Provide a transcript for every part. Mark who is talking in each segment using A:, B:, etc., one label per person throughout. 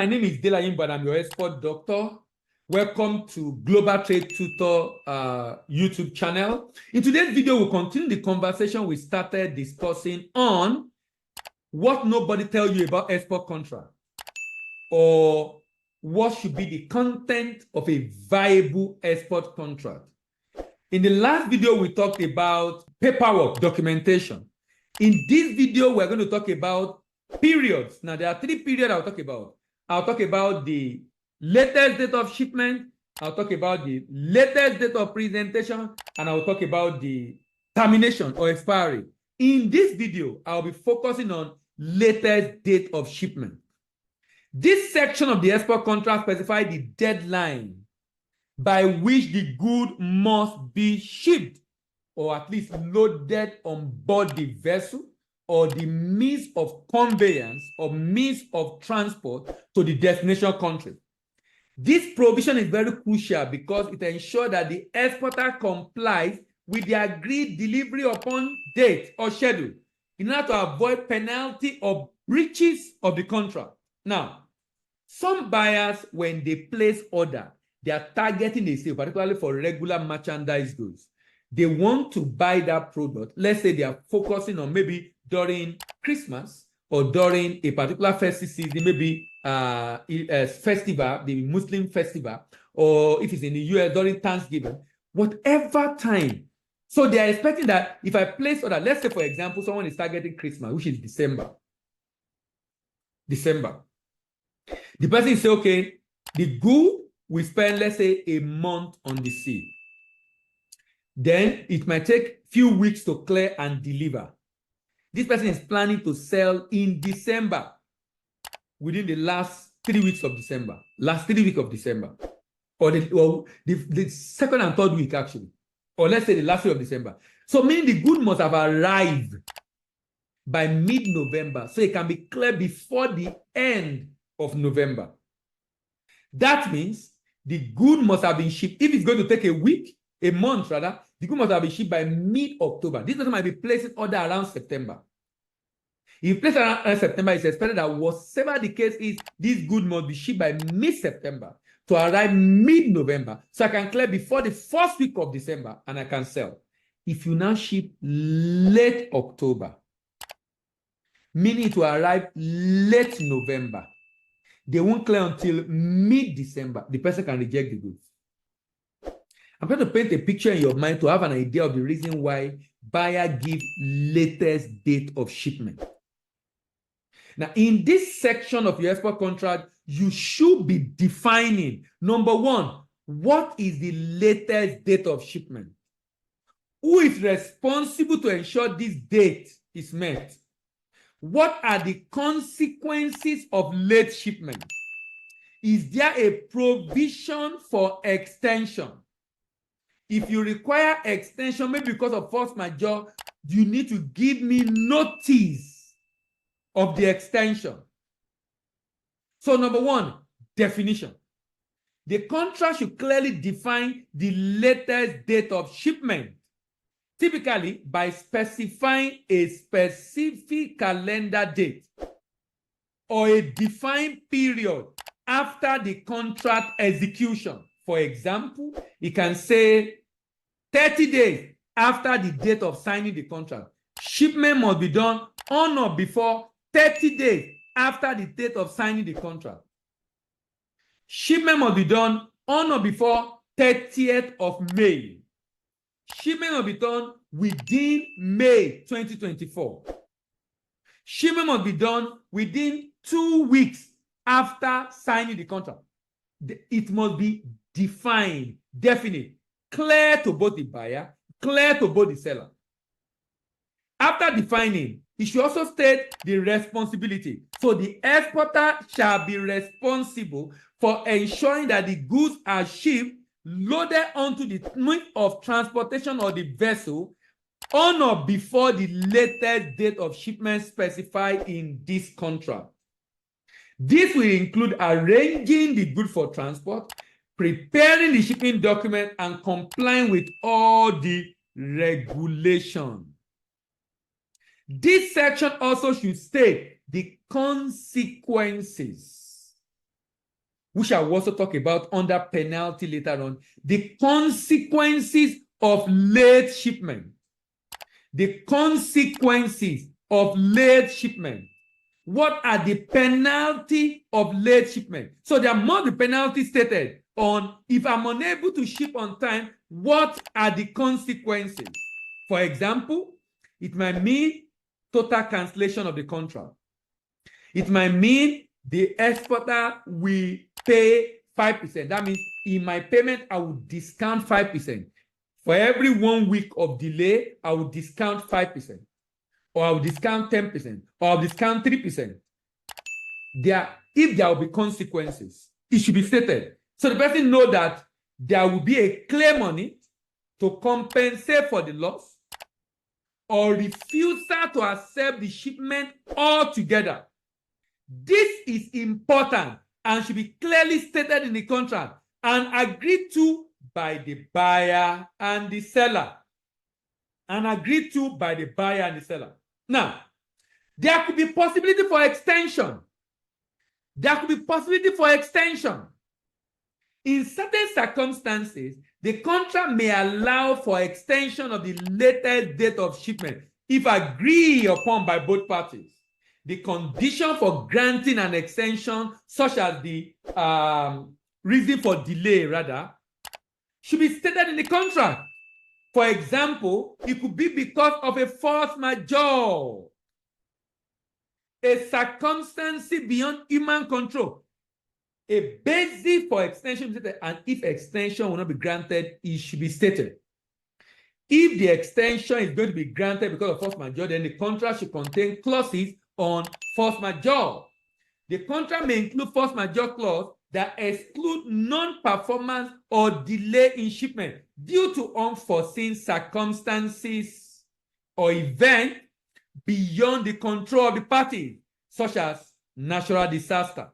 A: my name is Delayim, but I'm your export doctor. Welcome to Global Trade Tutor YouTube channel. In today's video, we'll continue the conversation we started discussing on what nobody tells you about export contract, or what should be the content of a viable export contract. In the last video, we talked about paperwork, documentation. In this video, we're going to talk about periods. Now, there are 3 periods I'll talk about. I'll talk about the latest date of shipment, I'll talk about the latest date of presentation, and I'll talk about the termination or expiry. In this video, I'll be focusing on latest date of shipment. This section of the export contract specifies the deadline by which the good must be shipped, or at least loaded on board the vessel or the means of conveyance or means of transport to the destination country. This provision is very crucial because it ensures that the exporter complies with the agreed delivery upon date or schedule in order to avoid penalty or breaches of the contract. Now, some buyers, when they place order, they are targeting a sale, particularly for regular merchandise goods. They want to buy that product. Let's say they are focusing on maybe during Christmas or during a particular festive season, maybe a festival, the Muslim festival, or if it's in the US during Thanksgiving, whatever time. So they are expecting that if I place order, let's say, for example, someone is targeting Christmas, which is December. The person say, okay, the good will spend, let's say, a month on the sea. Then it might take a few weeks to clear and deliver. This person is planning to sell in December, within the last 3 weeks of December, or the second and third week, actually, or let's say the last week of December. So meaning the good must have arrived by mid-November, so it can be cleared before the end of November. That means the good must have been shipped. If it's going to take a month rather, the good must have been shipped by mid-October. This person might be placing order around September. If you place around September, it's expected that whatever the case is, this good must be shipped by mid-September to arrive mid-November, so I can clear before the first week of December and I can sell. If you now ship late October, meaning it will arrive late November, they won't clear until mid-December, the person can reject the goods. I'm trying to paint a picture in your mind to have an idea of the reason why buyer gives latest date of shipment. Now, in this section of your export contract, you should be defining, number one, what is the latest date of shipment? Who is responsible to ensure this date is met? What are the consequences of late shipment? Is there a provision for extension? If you require extension, maybe because of force majeure, you need to give me notice of the extension. So number one, definition. The contract should clearly define the latest date of shipment, typically by specifying a specific calendar date or a defined period after the contract execution. For example, it can say 30 days after the date of signing the contract. Shipment must be done on or before 30 days after the date of signing the contract. Shipment must be done on or before 30th of May. Shipment must be done within May 2024. Shipment must be done within 2 weeks after signing the contract. It must be defined, definite, clear to both the buyer, clear to both the seller. After defining, it should also state the responsibility. So the exporter shall be responsible for ensuring that the goods are shipped, loaded onto the means of transportation or the vessel on or before the latest date of shipment specified in this contract. This will include arranging the goods for transport, preparing the shipping document, and complying with all the regulations. This section also should state the consequences which I will also talk about under penalty later on, the consequences of late shipment. The consequences of late shipment. What are the penalty of late shipment? So there must be penalty stated on if I'm unable to ship on time, what are the consequences? For example, it might mean total cancellation of the contract. It might mean the exporter will pay 5%. That means in my payment, I will discount 5%. For every 1 week of delay, I will discount 5%. Or I will discount 10%. Or I will discount 3%. If there will be consequences, it should be stated. So the person knows that there will be a claim on it to compensate for the loss or refusal to accept the shipment altogether. This is important and should be clearly stated in the contract and agreed to by the buyer and the seller. And agreed to by the buyer and the seller. Now, there could be possibility for extension. There could be possibility for extension. In certain circumstances, the contract may allow for extension of the latest date of shipment if agreed upon by both parties. The condition for granting an extension, such as the reason for delay, rather, should be stated in the contract. For example, it could be because of a force majeure, a circumstance beyond human control. A basis for extension, and if extension will not be granted, it should be stated. If the extension is going to be granted because of force majeure, then the contract should contain clauses on force majeure. The contract may include force majeure clause that exclude non-performance or delay in shipment due to unforeseen circumstances or events beyond the control of the parties, such as natural disaster,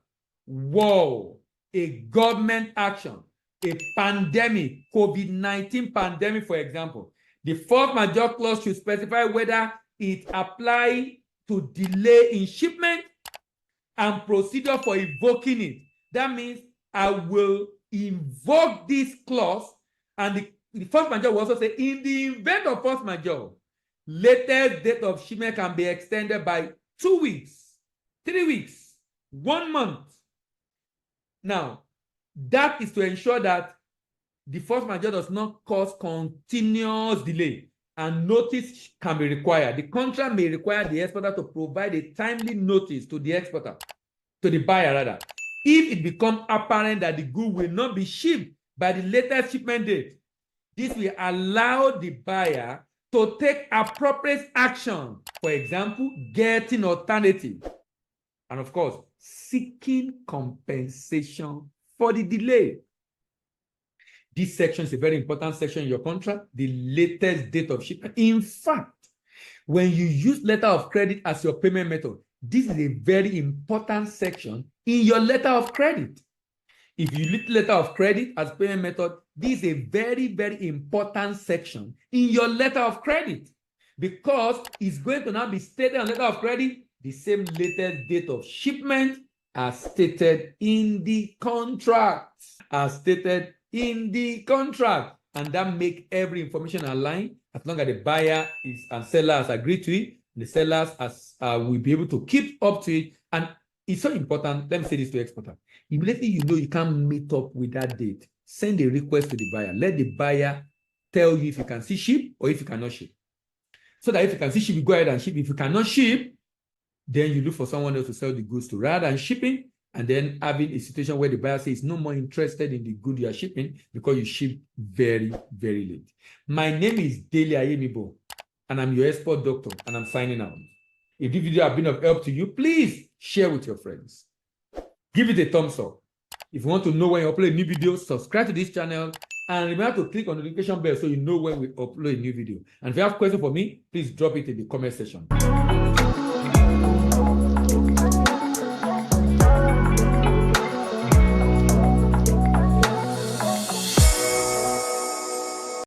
A: war, a government action, a pandemic, COVID-19 pandemic, for example. The force majeure clause should specify whether it applies to delay in shipment and procedure for invoking it. That means I will invoke this clause, and the force majeure will also say, in the event of force majeure, latest date of shipment can be extended by 2 weeks, 3 weeks, 1 month. Now, that is to ensure that the force majeure does not cause continuous delay and notice can be required. The contract may require the exporter to provide a timely notice to the exporter, to the buyer rather, if it becomes apparent that the good will not be shipped by the latest shipment date. This will allow the buyer to take appropriate action, for example, getting alternative, and of course, seeking compensation for the delay. This section is a very important section in your contract, the latest date of shipment. In fact, when you use letter of credit as your payment method, this is a very important section in your letter of credit. If you use letter of credit as payment method, this is a very, very important section in your letter of credit, because it's going to now be stated on letter of credit the same latest date of shipment as stated in the contract. As stated in the contract. And that make every information align as long as the buyer is and seller has agreed to it. The sellers will be able to keep up to it. And it's so important. Let me say this to exporter. Immediately you know you can't meet up with that date, send a request to the buyer. Let the buyer tell you if you can see ship or if you cannot ship. So that if you can see ship, you go ahead and ship. If you cannot ship, then you look for someone else to sell the goods to, rather than shipping and then having a situation where the buyer says no more interested in the good you are shipping because you ship very, very late. My name is Dele Ayemibo, and I'm your export doctor, and I'm signing out. If this video has been of help to you, please share with your friends. Give it a thumbs up. If you want to know when you upload a new video, subscribe to this channel, and remember to click on the notification bell so you know when we upload a new video. And if you have questions for me, please drop it in the comment section.